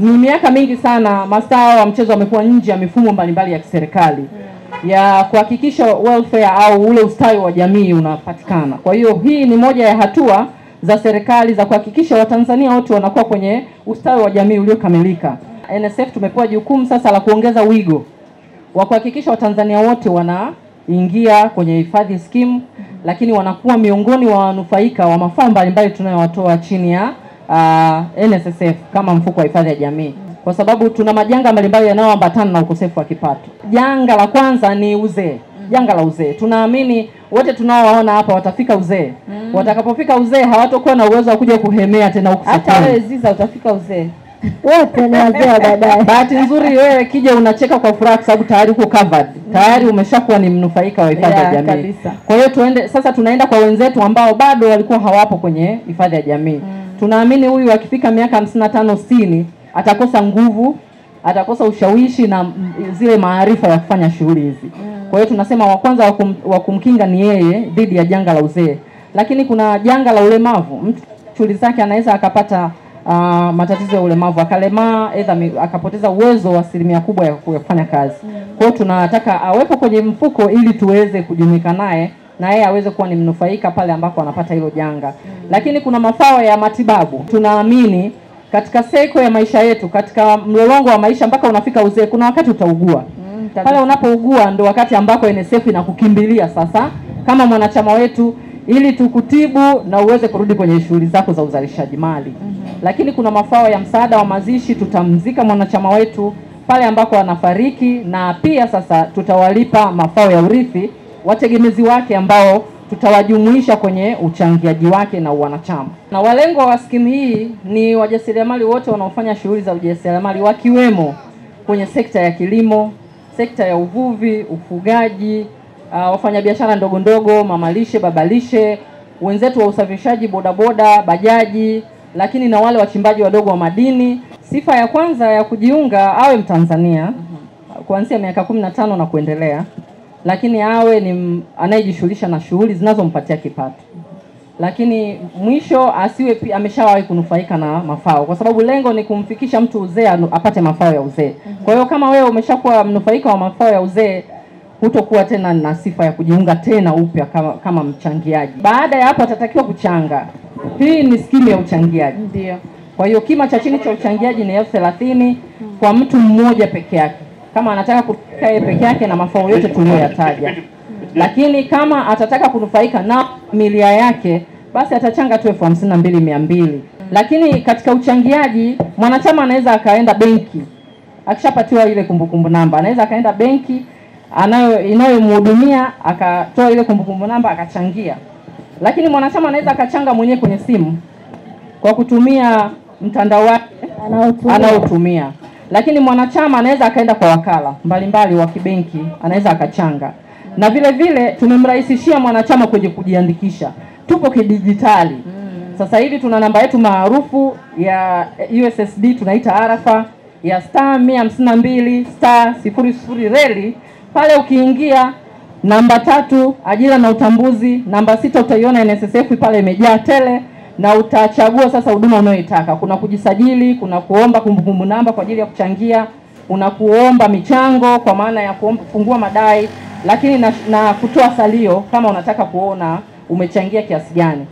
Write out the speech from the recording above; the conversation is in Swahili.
Ni miaka mingi sana mastaa wa mchezo wamekuwa nje ya mifumo mbalimbali ya kiserikali ya kuhakikisha welfare au ule ustawi wa jamii unapatikana. Kwa hiyo hii ni moja ya hatua za serikali za kuhakikisha Watanzania wote wanakuwa kwenye ustawi wa jamii uliokamilika. NSSF tumepewa jukumu sasa la kuongeza wigo wa kuhakikisha Watanzania wote wanaingia kwenye hifadhi scheme, lakini wanakuwa miongoni wa wanufaika wa mafao mbalimbali tunayowatoa chini ya NSSF kama mfuko wa hifadhi ya jamii, kwa sababu tuna majanga mbalimbali yanayoambatana na ukosefu wa kipato. Janga la kwanza ni uzee. Janga la uzee, tunaamini wote tunaowaona hapa watafika uzee. Watakapofika uzee hawatakuwa na uwezo wa kuja kuhemea tena huko. Hata wewe Ziza utafika uzee. Wote ni wazee baadaye. Bahati nzuri wewe kija unacheka kwa furaha kwa sababu tayari uko covered. Tayari umeshakuwa ni mnufaika wa hifadhi ya jamii. Kabisa. Kwa hiyo tunaenda kwa wenzetu ambao bado walikuwa hawapo kwenye hifadhi ya jamii. Tunaamini huyu akifika miaka 55 60 atakosa nguvu, atakosa ushawishi na zile maarifa ya kufanya shughuli hizi. Kwa hiyo tunasema wa kwanza wa kumkinga ni yeye dhidi ya janga la uzee. Lakini kuna janga la ulemavu. Mtu shughuli zake anaweza akapata matatizo ya ulemavu, akalemaa, aidha akapoteza uwezo wa asilimia kubwa ya kufanya kazi. Kwa hiyo tunataka awepo kwenye mfuko ili tuweze kujumuika naye na yeye aweze kuwa ni mnufaika pale ambako anapata hilo janga. Lakini kuna mafao ya matibabu. Tunaamini katika seko ya maisha yetu, katika mlolongo wa maisha mpaka unafika uzee, kuna wakati utaugua. Pale unapougua ndio wakati ambako NSSF inakukimbilia sasa kama mwanachama wetu ili tukutibu na uweze kurudi kwenye shughuli zako za uzalishaji mali. Lakini kuna mafao ya msaada wa mazishi, tutamzika mwanachama wetu pale ambako anafariki, na pia sasa tutawalipa mafao ya urithi wategemezi wake ambao tutawajumuisha kwenye uchangiaji wake na wanachama. Na walengwa wa skimu hii ni wajasiriamali wote wanaofanya shughuli za ujasiriamali wakiwemo kwenye sekta ya kilimo, sekta ya uvuvi, ufugaji, wafanyabiashara ndogo ndogo, mamalishe, babalishe, wenzetu wa usafirishaji, bodaboda, bajaji, lakini na wale wachimbaji wadogo wa madini. Sifa ya kwanza ya kujiunga awe Mtanzania kuanzia miaka 15 na kuendelea, lakini awe ni anayejishughulisha na shughuli zinazompatia kipato. Lakini mwisho asiwe ameshawahi kunufaika na mafao, kwa sababu lengo ni kumfikisha mtu uzee apate mafao ya uzee. Kwa hiyo kama wewe umeshakuwa mnufaika wa mafao ya uzee, hutokuwa tena na sifa ya kujiunga tena upya kama mchangiaji. Baada ya hapo atatakiwa kuchanga. Hii ni skimu ya uchangiaji. Ndio. Kwa hiyo kima cha chini cha uchangiaji ni 30,000 kwa mtu mmoja peke yake, kama anataka kukaa yeye peke yake na mafao yote tuliyoyataja. Lakini kama atataka kunufaika na familia yake, basi atachanga tu 52,200. Lakini katika uchangiaji mwanachama anaweza akaenda benki, akishapatiwa ile kumbukumbu namba anaweza akaenda benki inayomhudumia akatoa ile kumbukumbu namba akachangia. Lakini mwanachama anaweza akachanga mwenyewe kwenye simu kwa kutumia mtandao wake anaotumia. Lakini mwanachama anaweza akaenda kwa wakala mbalimbali wa kibenki, anaweza akachanga. Na vile vile tumemrahisishia mwanachama kwenye kujiandikisha. Tupo kidijitali. Sasa hivi tuna namba yetu maarufu ya USSD tunaita arafa ya *152*00 reli. Pale ukiingia namba 3 ajira na utambuzi, namba 6 utaiona NSSF pale imejaa tele, na utachagua sasa huduma unayoitaka. Kuna kujisajili, kuna kuomba kumbukumbu namba kwa ajili ya kuchangia, kuna kuomba michango kwa maana ya kufungua madai, lakini na kutoa salio kama unataka kuona umechangia kiasi gani.